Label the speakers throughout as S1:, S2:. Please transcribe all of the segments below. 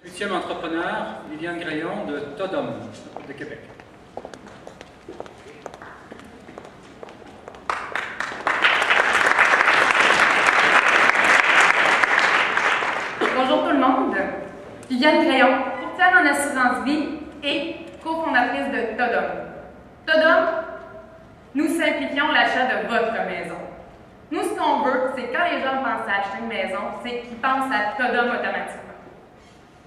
S1: 8e entrepreneur, Viviane Graillon de Todom de Québec.
S2: Bonjour tout le monde, Viviane Graillon, courtière en assurance vie et cofondatrice de Todom. Todom, nous simplifions l'achat de votre maison. Nous, ce qu'on veut, c'est quand les gens pensent à acheter une maison, c'est qu'ils pensent à Todom automatiquement.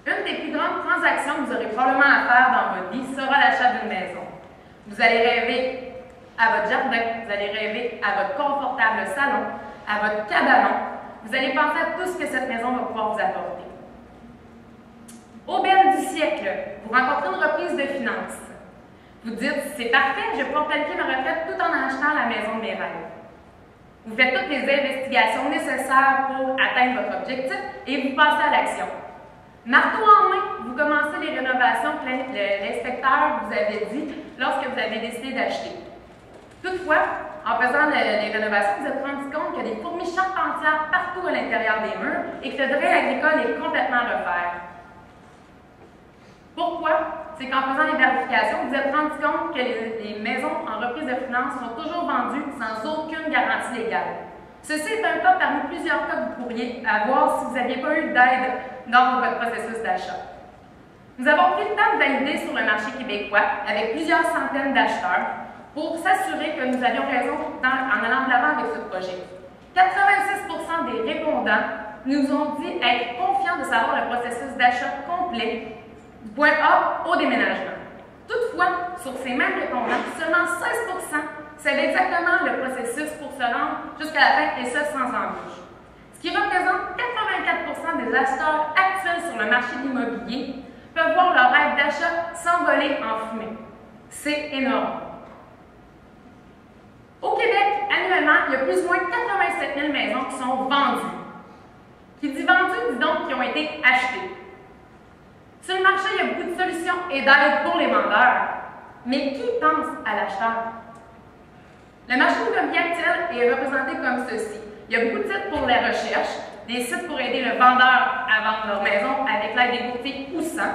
S2: Une des plus grandes transactions que vous aurez probablement à faire dans votre vie sera l'achat d'une maison. Vous allez rêver à votre jardin, vous allez rêver à votre confortable salon, à votre cabanon. Vous allez penser à tout ce que cette maison va pouvoir vous apporter. Aubaine du siècle, vous rencontrez une reprise de finances. Vous dites, c'est parfait, je vais pouvoir planifier ma retraite tout en achetant la maison de mes rêves. Vous faites toutes les investigations nécessaires pour atteindre votre objectif et vous passez à l'action. Marteau en main, vous commencez les rénovations que l'inspecteur vous avait dit lorsque vous avez décidé d'acheter. Toutefois, en faisant les rénovations, vous vous êtes rendu compte qu'il y a des fourmis charpentières partout à l'intérieur des murs et que le drain agricole est complètement à refaire. Pourquoi? C'est qu'en faisant les vérifications, vous vous êtes rendu compte que les maisons en reprise de finances sont toujours vendues sans aucune garantie légale. Ceci est un cas parmi plusieurs cas que vous pourriez avoir si vous n'aviez pas eu d'aide dans votre processus d'achat. Nous avons pris le temps de valider sur le marché québécois avec plusieurs centaines d'acheteurs pour s'assurer que nous avions raison en allant de l'avant avec ce projet. 86% des répondants nous ont dit être confiants de savoir le processus d'achat complet du point A au déménagement. Toutefois, sur ces mêmes répondants, seulement 16% savaient exactement le processus pour se rendre jusqu'à la fin et ça sans embûche. Ce qui représente 84% des acheteurs actuels sur le marché de l'immobilier peuvent voir leur rêve d'achat s'envoler en fumée. C'est énorme. Au Québec, annuellement, il y a plus ou moins 87 000 maisons qui sont vendues. Qui dit vendues, dit donc qui ont été achetées. Sur le marché, il y a beaucoup de solutions et d'aide pour les vendeurs. Mais qui pense à l'acheteur? Le marché immobilier actuel est représenté comme ceci. Il y a beaucoup de sites pour la recherche, des sites pour aider le vendeur à vendre leur maison avec l'aide des courtiers ou sans,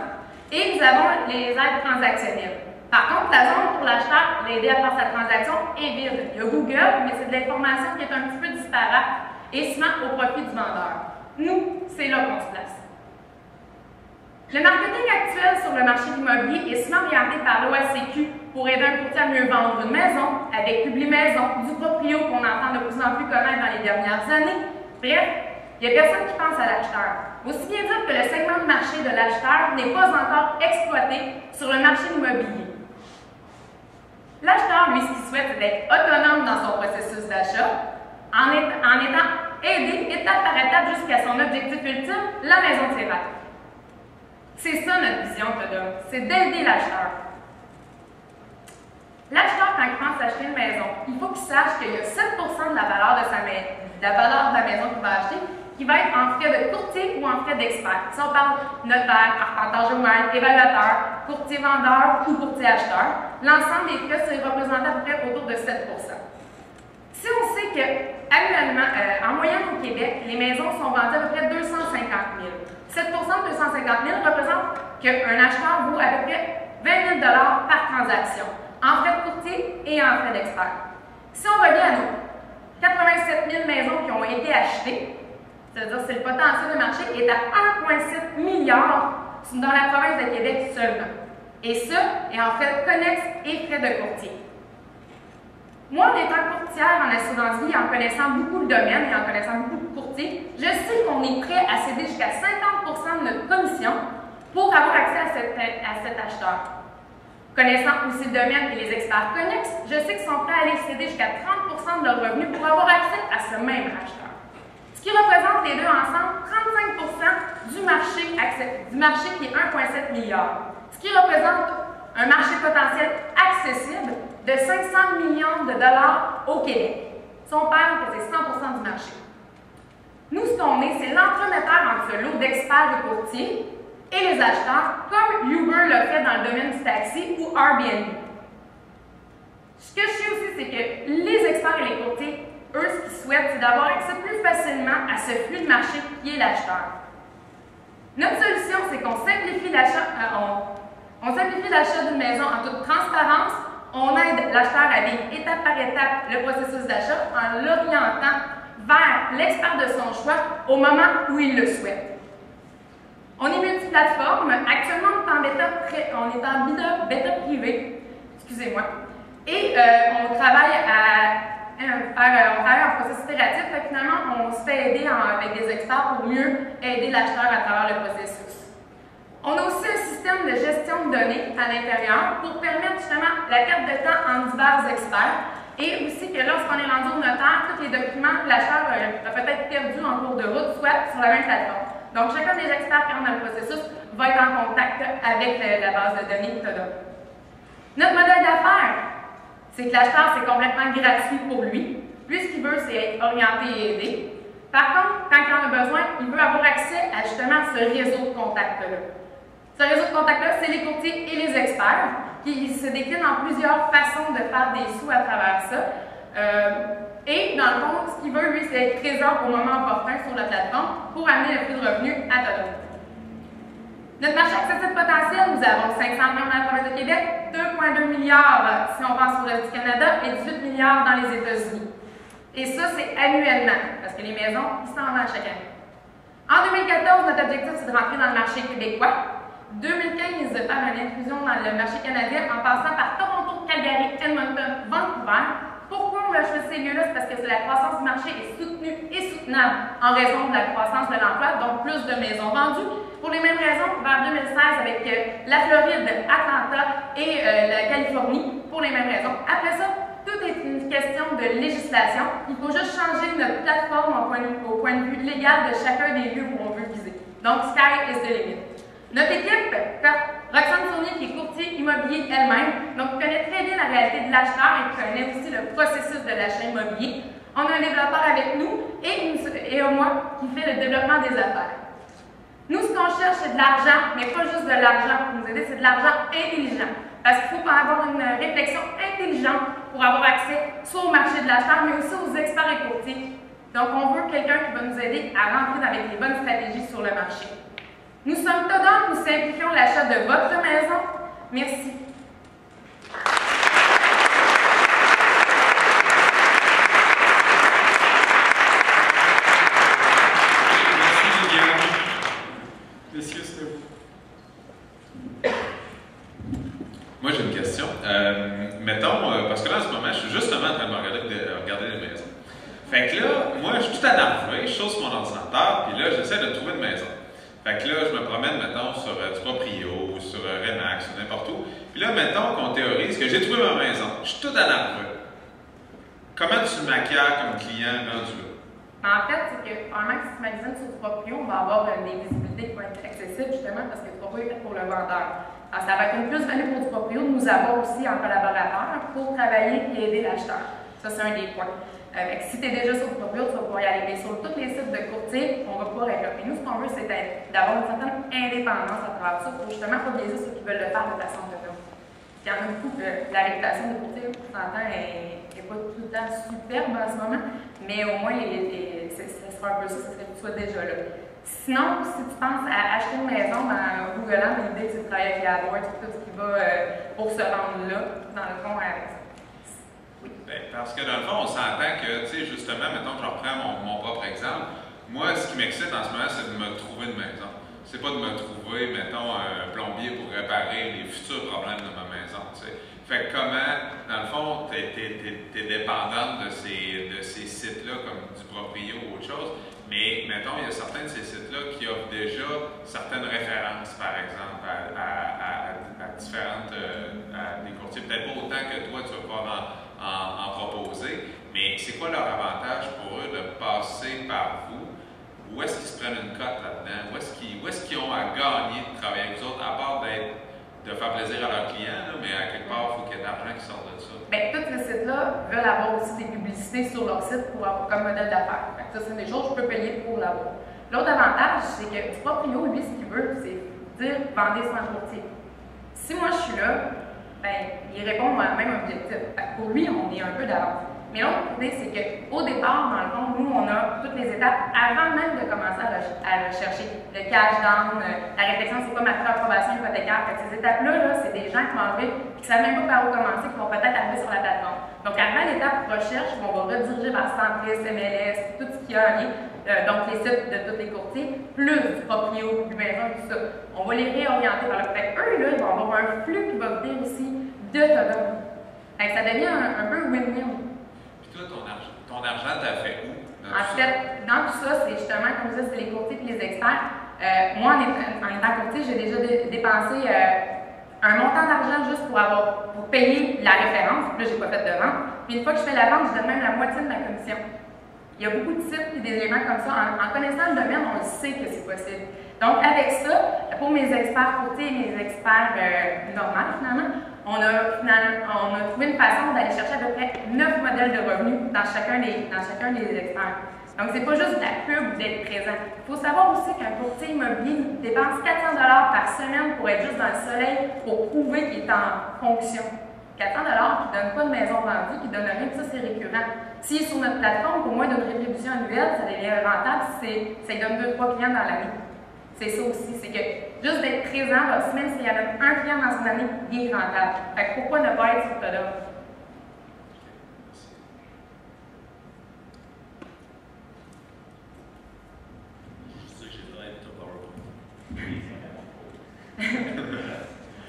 S2: et nous avons les aides transactionnelles. Par contre, la zone pour l'acheteur, l'aider à faire sa transaction, est vide. Il y a Google, mais c'est de l'information qui est un petit peu disparate et souvent au profit du vendeur. Nous, c'est là qu'on se place. Le marketing actuel sur le marché de l'immobilier est souvent orienté par l'OACQ pour aider un courtier à mieux vendre une maison, avec Publimaison, du proprio qu'on entend de plus en plus connaître dans les dernières années. Bref, il n'y a personne qui pense à l'acheteur. Aussi bien dire que le segment de marché de l'acheteur n'est pas encore exploité sur le marché de l'immobilier. L'acheteur, lui, ce qu'il souhaite, c'est d'être autonome dans son processus d'achat, en étant aidé étape par étape jusqu'à son objectif ultime, la maison de ses rêves. C'est ça notre vision, Todom, c'est d'aider l'acheteur. L'acheteur, quand il pense acheter une maison, il faut qu'il sache qu'il y a 7% de la valeur de la maison qu'il va acheter qui va être en frais de courtier ou en frais d'expert. Si on parle notaire, arpenteur général, évaluateur, courtier vendeur ou courtier acheteur, l'ensemble des frais serait représenté à peu près autour de 7%. Si on sait qu'annuellement, en moyenne au Québec, les maisons sont vendues à peu près 250 000. 7% de 250 000 représente qu'un acheteur vaut à peu près 20 000 par transaction, en frais de courtier et en frais d'expert. Si on revient à nous, 87 000 maisons qui ont été achetées, c'est-à-dire que le potentiel de marché est à 1,7 milliard dans la province de Québec seulement. Et ça est en frais connexes et frais de courtier. Moi, en étant courtière en assurance vie, en connaissant beaucoup le domaine et en connaissant beaucoup de courtiers, je sais qu'on est prêt à céder jusqu'à 50% de notre commission pour avoir accès à cet acheteur. Connaissant aussi le domaine et les experts connexes, je sais qu'ils sont prêts à aller céder jusqu'à 30% de leurs revenus pour avoir accès à ce même acheteur. Ce qui représente les deux ensemble 35% du marché qui est 1,7 milliard. Ce qui représente un marché potentiel accessible de 500 millions de dollars au Québec. Si on parle que c'est 100% du marché. Nous, ce qu'on est, c'est l'entremetteur entre ce lot d'experts et courtiers et les acheteurs, comme Uber l'a fait dans le domaine du taxi ou Airbnb. Ce que je sais aussi, c'est que les experts et les courtiers, eux, ce qu'ils souhaitent, c'est d'avoir accès plus facilement à ce flux de marché qui est l'acheteur. Notre solution, c'est qu'on simplifie l'achat d'une maison en toute transparence. On aide l'acheteur à vivre étape par étape le processus d'achat en l'orientant vers l'expert de son choix au moment où il le souhaite. On est multiplateforme. Actuellement, on est en bêta privé. Excusez-moi. Et on travaille en processus itératif. Finalement, on se fait aider avec des experts pour mieux aider l'acheteur à travers le processus. On a aussi un système de gestion de données à l'intérieur pour permettre justement la perte de temps en divers experts et aussi que lorsqu'on est rendu au notaire, tous les documents que l'acheteur a peut-être perdu en cours de route soient sur la même plateforme. Donc, chacun des experts qui rentrent dans le processus va être en contact avec la base de données Todom. Notre modèle d'affaires, c'est que l'acheteur, c'est complètement gratuit pour lui. Lui, ce qu'il veut, c'est être orienté et aidé. Par contre, quand il en a besoin, il veut avoir accès à justement ce réseau de contacts-là. Ce réseau de contacts-là, c'est les courtiers et les experts qui se déclinent en plusieurs façons de faire des sous à travers ça. Et dans le fond, ce qu'il veut, lui, c'est être présent au moment opportun sur la plateforme pour amener le plus de revenus à Todom. Notre marché accessible potentiel, nous avons 500 membres dans la province de Québec, 2,2 milliards si on pense au reste du Canada et 18 milliards dans les États-Unis. Et ça, c'est annuellement, parce que les maisons, ils s'en vendent chaque année. En 2014, notre objectif, c'est de rentrer dans le marché québécois. 2015, de faire une inclusion dans le marché canadien en passant par Toronto, Calgary, Edmonton, Vancouver. Pourquoi on a choisi ces lieux-là? C'est parce que la croissance du marché est soutenue et soutenable en raison de la croissance de l'emploi, donc plus de maisons vendues. Pour les mêmes raisons, vers 2016, avec la Floride, Atlanta et la Californie, pour les mêmes raisons. Après ça, tout est une question de législation. Il faut juste changer notre plateforme au point de vue légal de chacun des lieux où on veut viser. Donc, sky is the limit. Notre équipe, Roxane Fournier, qui est courtier immobilier elle-même, donc connaît très bien la réalité de l'acheteur et connaît aussi le processus de l'achat immobilier. On a un développeur avec nous et moi qui fait le développement des affaires. Nous, ce qu'on cherche, c'est de l'argent, mais pas juste de l'argent pour nous aider, c'est de l'argent intelligent. Parce qu'il faut avoir une réflexion intelligente pour avoir accès soit au marché de l'acheteur, mais aussi aux experts et courtiers. Donc, on veut quelqu'un qui va nous aider à rentrer avec les bonnes stratégies sur le marché. Nous sommes Todom, nous simplifions l'achat de votre maison. Merci.
S3: Merci Liliane. Messieurs, c'est vous. Moi, j'ai une question. Mettons, parce que là, en ce moment, je suis justement en train de regarder les maisons. Fait que là, moi, je suis tout énervé, je saute sur mon ordinateur, puis là, j'essaie de trouver une maison. Fait que là, je me promène, mettons, sur du Proprio, sur Remax, ou n'importe où. Puis là, mettons qu'on théorise que j'ai trouvé ma maison. Je suis tout énervé. Comment tu m'acquiers comme client rendu là?
S2: En fait, c'est que, probablement que si tu magasines sur Proprio, on va avoir des visibilités qui vont être accessibles, justement, parce que Proprio est fait pour le vendeur. Alors, ça va être une plus-value pour du Proprio de nous avoir aussi en collaborateur pour travailler et aider l'acheteur. Ça, c'est un des points. Si tu es déjà sur le Proprio, tu vas pouvoir y aller. Mais sur tous les sites de courtier, on va pouvoir être là. Mais nous, ce qu'on veut, c'est d'avoir une certaine indépendance à travers ça pour justement pas biaiser ceux qui veulent le faire de façon autonome. Il y en a beaucoup que la réputation de courtier, on s'entend, n'est pas tout le temps superbe en ce moment, mais au moins, ce sera un peu ça, serait que tu sois déjà là. Sinon, si tu penses à acheter une maison dans Google Land, l'idée, c'est de travailler avec la boîte, tout ce qui va pour se rendre là, dans le fond, avec ça.
S3: Ben, parce que dans le fond, on s'entend que, tu sais, justement, mettons que je reprends mon propre exemple, moi, ce qui m'excite en ce moment, c'est de me trouver une maison. C'est pas de me trouver, mettons, un plombier pour réparer les futurs problèmes de ma maison, tu sais. Fait que comment, dans le fond, t'es dépendante de ces sites-là, comme du Proprio ou autre chose, mais, mettons, il y a certains de ces sites-là qui offrent déjà certaines références, par exemple, à différentes, à des courtiers, peut-être pas autant que toi, tu vas pouvoir en proposer, mais c'est quoi leur avantage pour eux de passer par vous? Où est-ce qu'ils se prennent une cote là-dedans? Où est-ce qu'ils ont à gagner de travailler avec vous autres, à part de faire plaisir à leurs clients, là, mais à quelque part, il faut qu'il y ait de l'argent qui sorte de ça? Bien,
S2: tous ces sites-là veulent avoir aussi des publicités sur leur site pour avoir comme modèle d'affaires. Ça, c'est des choses que je peux payer pour l'avoir. L'autre avantage, c'est que du Proprio, lui, ce qu'il veut, c'est dire « vendez sans courtier ». Si moi, je suis là, ben, il répond à la même objectif. Pour lui, on est un peu d'avance. Mais l'autre idée, c'est qu'au départ, dans le fond, nous, on a toutes les étapes avant même de commencer à rechercher le cash down, la réflexion, c'est quoi ma pré-approbation hypothécaire. Fait que ces étapes-là, c'est des gens qui vont arriver et qui ne savent même pas par où commencer, qui vont peut-être arriver sur la plateforme. Donc, arrivé à l'étape recherche, on va rediriger vers Centris, MLS, tout ce qu'il y a en lien, donc les sites de tous les courtiers, plus du proprio, du maison, tout ça. On va les réorienter vers là. Fait que eux, là, ils vont avoir un flux qui va venir aussi de Todom. Fait que ça devient un peu win-win.
S3: Puis toi, ton argent, t'as fait où?
S2: En fait, dans tout ça, c'est justement, comme ça, c'est les courtiers et les experts. Moi, en étant courtier, j'ai déjà dépensé un montant d'argent juste pour payer la référence. Là, j'ai pas fait de vente. Puis une fois que je fais la vente, je donne même la moitié de ma commission. Il y a beaucoup de sites et des éléments comme ça. En connaissant le domaine, on le sait que c'est possible. Donc, avec ça, pour mes experts courtiers et mes experts normaux, finalement, on a trouvé une façon d'aller chercher à peu près 9 modèles de revenus dans chacun des experts. Donc, c'est pas juste de la pub ou d'être présent. Il faut savoir aussi qu'un courtier immobilier dépense 400 $ par semaine pour être juste dans le soleil, pour prouver qu'il est en fonction. 400 $ qui ne donne pas de maison vendue, qui ne donne rien, ça c'est récurrent. S'il est sur notre plateforme, pour moi, d'une rétribution annuelle, ça devient rentable, ça lui donne 2-3 clients dans l'année. C'est ça aussi, c'est que juste d'être présent, même s'il y a un client dans une année, il est rentable. Fait que pourquoi ne pas être sur Todom?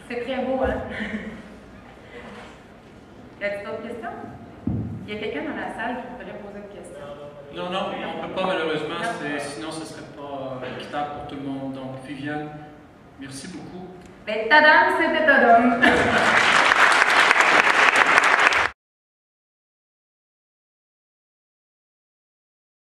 S2: C'est très beau, hein? Y a-t-il d'autres questions? Il y a quelqu'un dans la salle qui voudrait poser une question?
S1: Non, on ne peut pas malheureusement, sinon ce ne serait pas équitable pour tout le monde. Donc, Viviane, merci beaucoup.
S2: Ben, tadam, c'était Todom!